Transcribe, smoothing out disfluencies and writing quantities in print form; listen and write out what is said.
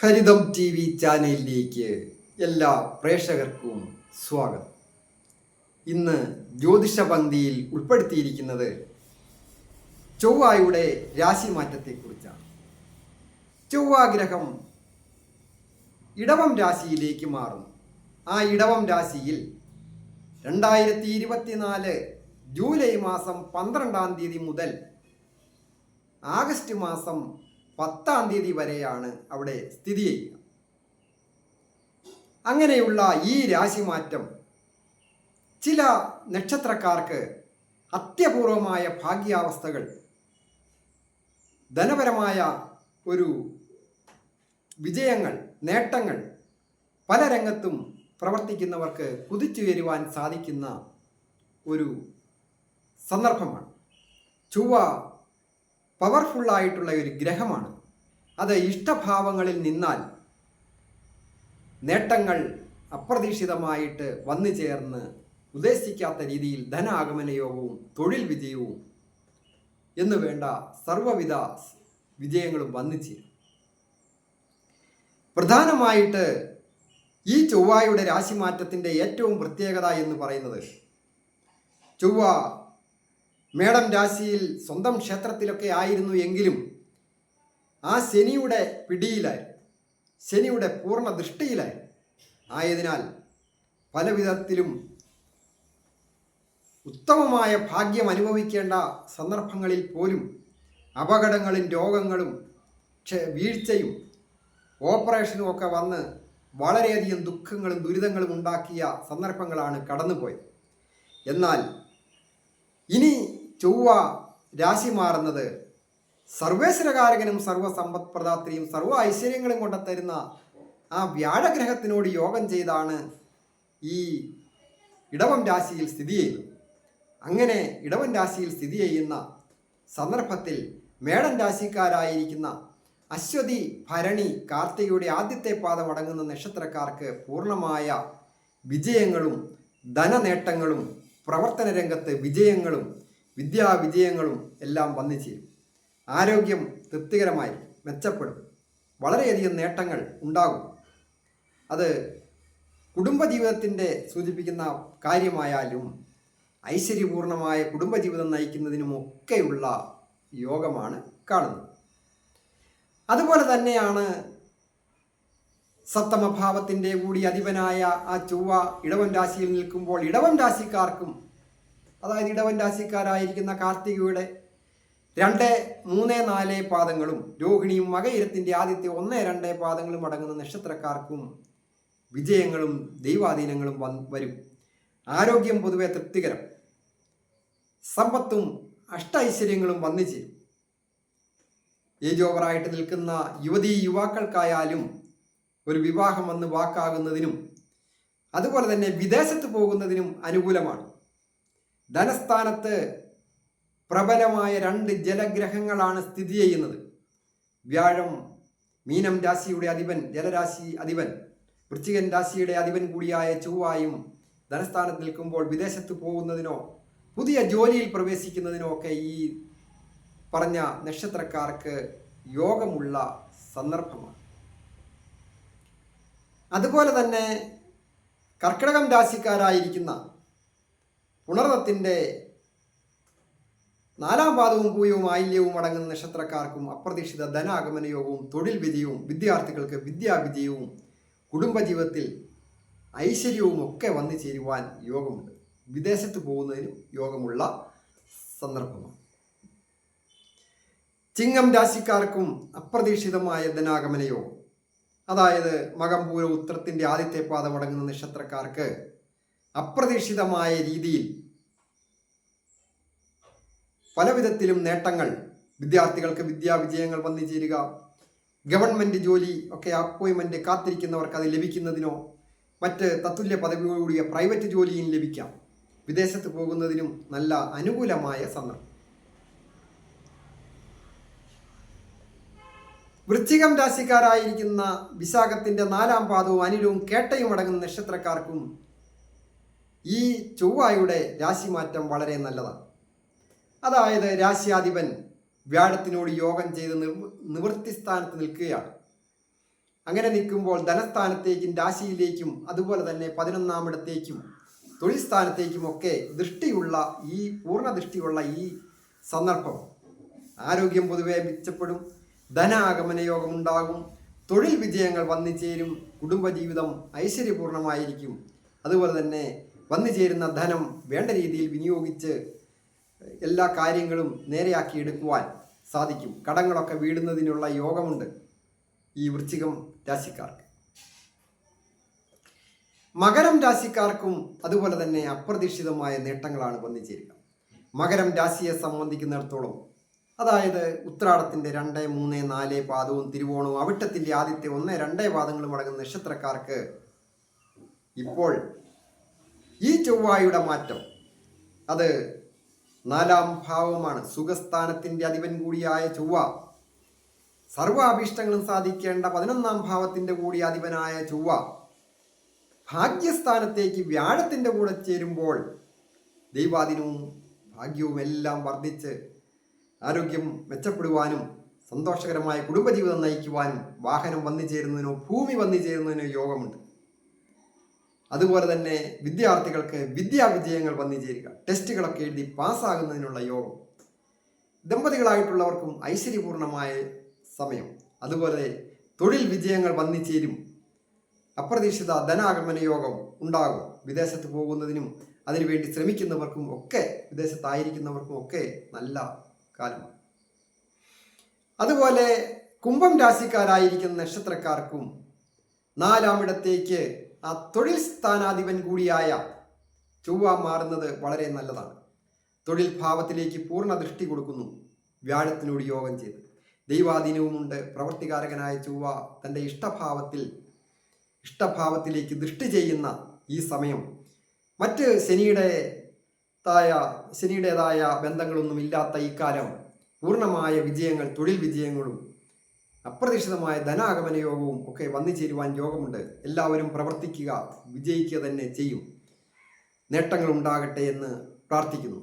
ഹരിതം T V ചാനലിലേക്ക് എല്ലാ പ്രേക്ഷകർക്കും സ്വാഗതം. ഇന്ന് ജ്യോതിഷ പങ്ക്തിയിൽ ഉൾപ്പെടുത്തിയിരിക്കുന്നത് ചൊവ്വയുടെ രാശിമാറ്റത്തെക്കുറിച്ചാണ്. ചൊവ്വാഗ്രഹം ഇടവം രാശിയിലേക്ക് മാറുന്നു. ആ ഇടവം രാശിയിൽ 2024 ജൂലൈ മാസം 12-ാം തീയതി മുതൽ ആഗസ്റ്റ് മാസം 10-ാം തീയതി വരെയാണ് അവിടെ സ്ഥിതി ചെയ്യുക. അങ്ങനെയുള്ള ഈ രാശിമാറ്റം ചില നക്ഷത്രക്കാർക്ക് അത്യപൂർവമായ ഭാഗ്യാവസ്ഥകൾ, ധനപരമായ ഒരു വിജയങ്ങൾ, നേട്ടങ്ങൾ, പല രംഗത്തും പ്രവർത്തിക്കുന്നവർക്ക് കുതിച്ചുയരുവാൻ സാധിക്കുന്ന ഒരു സന്ദർഭമാണ്. ചൊവ്വ പവർഫുള്ളായിട്ടുള്ള ഒരു ഗ്രഹമാണ്. അത് ഇഷ്ടഭാവങ്ങളിൽ നിന്നാൽ നേട്ടങ്ങൾ അപ്രതീക്ഷിതമായിട്ട് വന്നു ചേർന്ന് ഉദ്ദേശിക്കാത്ത രീതിയിൽ ധനാഗമന യോഗവും തൊഴിൽ വിജയവും എന്ന് വേണ്ട സർവ്വവിധ വിജയങ്ങളും വന്നു ചേരും. പ്രധാനമായിട്ട് ഈ ചൊവ്വയുടെ രാശിമാറ്റത്തിൻ്റെ ഏറ്റവും പ്രത്യേകത എന്ന് പറയുന്നത്, ചൊവ്വ മേടം രാശിയിൽ സ്വന്തം ക്ഷേത്രത്തിലൊക്കെ ആയിരുന്നു എങ്കിലും ആ ശനിയുടെ പിടിയിലായി, ശനിയുടെ പൂർണ്ണ ദൃഷ്ടിയിലായി ആയതിനാൽ പല വിധത്തിലും ഉത്തമമായ ഭാഗ്യം അനുഭവിക്കേണ്ട സന്ദർഭങ്ങളിൽ പോലും അപകടങ്ങളും രോഗങ്ങളും വീഴ്ചയും ഓപ്പറേഷനും ഒക്കെ വന്ന് വളരെയധികം ദുഃഖങ്ങളും ദുരിതങ്ങളും ഉണ്ടാക്കിയ സന്ദർഭങ്ങളാണ് കടന്നുപോയത്. എന്നാൽ ഇനി ചൊവ്വ രാശി മാറുന്നത് സർവേശ്വരകാരകനും സർവ്വസമ്പദ് പ്രദാത്രിയും സർവ്വ ഐശ്വര്യങ്ങളും കൊണ്ടുതരുന്ന ആ വ്യാഴഗ്രഹത്തിനോട് യോഗം ചെയ്താണ് ഈ ഇടവം രാശിയിൽ സ്ഥിതി ചെയ്യുന്നത്. അങ്ങനെ ഇടവം രാശിയിൽ സ്ഥിതി ചെയ്യുന്ന സന്ദർഭത്തിൽ മേടൻ രാശിക്കാരായിരിക്കുന്ന അശ്വതി, ഭരണി, കാർത്തികയുടെ ആദ്യത്തെ പാദം അടങ്ങുന്ന നക്ഷത്രക്കാർക്ക് പൂർണ്ണമായ വിജയങ്ങളും ധനനേട്ടങ്ങളും പ്രവർത്തന രംഗത്ത് വിജയങ്ങളും വിദ്യാവിജയങ്ങളും എല്ലാം വന്നു ചേരും. ആരോഗ്യം തൃപ്തികരമായി മെച്ചപ്പെടും. വളരെയധികം നേട്ടങ്ങൾ ഉണ്ടാകും. അത് കുടുംബജീവിതത്തിൻ്റെ സൂചിപ്പിക്കുന്ന കാര്യമായാലും ഐശ്വര്യപൂർണമായ കുടുംബജീവിതം നയിക്കുന്നതിനുമൊക്കെയുള്ള യോഗമാണ് കാണുന്നത്. അതുപോലെ തന്നെയാണ് സപ്തമഭാവത്തിൻ്റെ കൂടി അധിപനായ ആ ചൊവ്വ ഇടവൻ രാശിയിൽ നിൽക്കുമ്പോൾ ഇടവൻ രാശിക്കാർക്കും, അതായത് ഇടവൻ രാശിക്കാരായിരിക്കുന്ന കാർത്തികയുടെ 2, 3, 4 പാദങ്ങളും രോഹിണിയും മകയിരത്തിൻ്റെ ആദ്യത്തെ 1, 2 പാദങ്ങളും അടങ്ങുന്ന നക്ഷത്രക്കാർക്കും വിജയങ്ങളും ദൈവാധീനങ്ങളും വരും. ആരോഗ്യം പൊതുവെ തൃപ്തികരം, സമ്പത്തും അഷ്ടൈശ്വര്യങ്ങളും വന്നു ചേരും. ഏജ് ഓവറായിട്ട് നിൽക്കുന്ന യുവതീ യുവാക്കൾക്കായാലും ഒരു വിവാഹം വന്ന് വാക്കാകുന്നതിനും അതുപോലെ തന്നെ വിദേശത്ത് പോകുന്നതിനും അനുകൂലമാണ്. ധനസ്ഥാനത്ത് പ്രബലമായ 2 ജലഗ്രഹങ്ങളാണ് സ്ഥിതി ചെയ്യുന്നത്. വ്യാഴം മീനം രാശിയുടെ അധിപൻ, ജലരാശി അധിപൻ, വൃശ്ചികൻ രാശിയുടെ അധിപൻ കൂടിയായ ചൊവ്വയും ധനസ്ഥാനത്ത് നിൽക്കുമ്പോൾ വിദേശത്ത് പോകുന്നതിനോ പുതിയ ജോലിയിൽ പ്രവേശിക്കുന്നതിനോ ഒക്കെ ഈ പറഞ്ഞ നക്ഷത്രക്കാർക്ക് യോഗമുള്ള സന്ദർഭമാണ്. അതുപോലെ തന്നെ കർക്കിടകം രാശിക്കാരായിരിക്കുന്ന പുണർദത്തിൻ്റെ 4-ാം പാദവും പൂയവും ആയില്യവും അടങ്ങുന്ന നക്ഷത്രക്കാർക്കും അപ്രതീക്ഷിത ധനാഗമന യോഗവും തൊഴിൽ വിജയവും വിദ്യാർത്ഥികൾക്ക് വിദ്യാവിജയവും കുടുംബജീവിതത്തിൽ ഐശ്വര്യവും ഒക്കെ വന്നു ചേരുവാൻ യോഗമുണ്ട്. വിദേശത്ത് പോകുന്നതിനും യോഗമുള്ള സന്ദർഭമാണ്. ചിങ്ങം രാശിക്കാർക്കും അപ്രതീക്ഷിതമായ ധനാഗമന യോഗം, അതായത് മകം, പൂര, ഉത്രത്തിൻ്റെ ആദ്യത്തെ പാദം അടങ്ങുന്ന നക്ഷത്രക്കാർക്ക് അപ്രതീക്ഷിതമായ രീതിയിൽ പലവിധത്തിലും നേട്ടങ്ങൾ, വിദ്യാർത്ഥികൾക്ക് വിദ്യാവിജയങ്ങൾ വന്നു ചേരുക, ഗവൺമെൻറ് ജോലി ഒക്കെ അപ്പോയിൻമെൻറ്റ് കാത്തിരിക്കുന്നവർക്ക് അത് ലഭിക്കുന്നതിനോ മറ്റ് തത്തുല്യ പദവിയോടുകൂടിയ പ്രൈവറ്റ് ജോലിയും ലഭിക്കാം. വിദേശത്ത് പോകുന്നതിനും നല്ല അനുകൂലമായ സന്ദർഭം. വൃശ്ചികം രാശിക്കാരായിരിക്കുന്ന വിശാഖത്തിൻ്റെ 4-ാം പാദവും അനിലവും കേട്ടയും അടങ്ങുന്ന നക്ഷത്രക്കാർക്കും ഈ ചൊവ്വയുടെ രാശിമാറ്റം വളരെ നല്ലതാണ്. അതായത് രാശ്യാധിപൻ വ്യാഴത്തിനോട് യോഗം ചെയ്ത് നിവൃത്തി സ്ഥാനത്ത് നിൽക്കുകയാണ്. അങ്ങനെ നിൽക്കുമ്പോൾ ധനസ്ഥാനത്തേക്കും രാശിയിലേക്കും അതുപോലെ തന്നെ 11-ാം ഇടത്തേക്കും തൊഴിൽ സ്ഥാനത്തേക്കുമൊക്കെ ദൃഷ്ടിയുള്ള ഈ പൂർണ്ണ ദൃഷ്ടിയുള്ള ഈ സന്ദർഭം ആരോഗ്യം പൊതുവെ മെച്ചപ്പെടും, ധനാഗമന യോഗമുണ്ടാകും, തൊഴിൽ വിജയങ്ങൾ വന്നു ചേരും, കുടുംബജീവിതം ഐശ്വര്യപൂർണമായിരിക്കും. അതുപോലെ തന്നെ വന്നു ചേരുന്ന ധനം വേണ്ട രീതിയിൽ വിനിയോഗിച്ച് എല്ലാ കാര്യങ്ങളും നേരെയാക്കിയെടുക്കുവാൻ സാധിക്കും. കടങ്ങളൊക്കെ വീടുന്നതിനുള്ള യോഗമുണ്ട് ഈ വൃശ്ചികം രാശിക്കാർക്ക്. മകരം രാശിക്കാർക്കും അതുപോലെ തന്നെ അപ്രതീക്ഷിതമായ നേട്ടങ്ങളാണ് വന്നു ചേരുക. മകരം രാശിയെ സംബന്ധിക്കുന്നിടത്തോളം, അതായത് ഉത്രാടത്തിൻ്റെ 2, 3, 4 പാദവും തിരുവോണവും അവിട്ടത്തിൻ്റെ ആദ്യത്തെ 1, 2 പാദങ്ങളും അടങ്ങുന്ന നക്ഷത്രക്കാർക്ക് ഇപ്പോൾ ഈ ചൊവ്വായുടെ മാറ്റം അത് 4-ാം ഭാവമാണ്. സുഖസ്ഥാനത്തിൻ്റെ അധിപൻ കൂടിയായ ചൊവ്വ, സർവാഭീഷ്ടങ്ങളും സാധിക്കേണ്ട 11-ാം ഭാവത്തിൻ്റെ കൂടി അധിപനായ ചൊവ്വ ഭാഗ്യസ്ഥാനത്തേക്ക് വ്യാഴത്തിൻ്റെ കൂടെ ചേരുമ്പോൾ ദൈവാധീനവും ഭാഗ്യവും എല്ലാം വർദ്ധിച്ച് ആരോഗ്യം മെച്ചപ്പെടുവാനും സന്തോഷകരമായ കുടുംബജീവിതം നയിക്കുവാനും വാഹനം വന്നു ചേരുന്നതിനോ ഭൂമി വന്നു ചേരുന്നതിനോ യോഗമുണ്ട്. അതുപോലെ തന്നെ വിദ്യാർത്ഥികൾക്ക് വിദ്യാവിജയങ്ങൾ വന്നു ചേരുക, ടെസ്റ്റുകളൊക്കെ എഴുതി പാസ്സാകുന്നതിനുള്ള യോഗം, ദമ്പതികളായിട്ടുള്ളവർക്കും ഐശ്വര്യപൂർണമായ സമയം, അതുപോലെ തൊഴിൽ വിജയങ്ങൾ വന്നു ചേരും, അപ്രതീക്ഷിത ധനാഗമന യോഗം ഉണ്ടാകും. വിദേശത്ത് പോകുന്നതിനും അതിനുവേണ്ടി ശ്രമിക്കുന്നവർക്കും ഒക്കെ, വിദേശത്തായിരിക്കുന്നവർക്കും ഒക്കെ നല്ല കാലമാണ്. അതുപോലെ കുംഭം രാശിക്കാരായിരിക്കുന്ന നക്ഷത്രക്കാർക്കും 4-ാം ഇടത്തേക്ക് ആ തൊഴിൽ സ്ഥാനാധിപൻ കൂടിയായ ചൊവ്വ മാറുന്നത് വളരെ നല്ലതാണ്. തൊഴിൽ ഭാവത്തിലേക്ക് പൂർണ്ണ ദൃഷ്ടി കൊടുക്കുന്നു, വ്യാഴത്തിനോട് യോഗം ചെയ്ത്. ദൈവാധീനവുമുണ്ട്. പ്രവർത്തികാരകനായ ചൊവ്വ തൻ്റെ ഇഷ്ടഭാവത്തിലേക്ക് ദൃഷ്ടി ചെയ്യുന്ന ഈ സമയം മറ്റ് ശനിയുടേതായ ബന്ധങ്ങളൊന്നും ഇല്ലാത്ത ഇക്കാലം പൂർണ്ണമായ വിജയങ്ങൾ, തൊഴിൽ വിജയങ്ങളും അപ്രതീക്ഷിതമായ ധനാഗമന യോഗവും ഒക്കെ വന്നു ചേരുവാൻ യോഗമുണ്ട്. എല്ലാവരും പ്രവർത്തിക്കുക, വിജയിക്കുക തന്നെ ചെയ്യും. നേട്ടങ്ങൾ ഉണ്ടാകട്ടെ എന്ന് പ്രാർത്ഥിക്കുന്നു.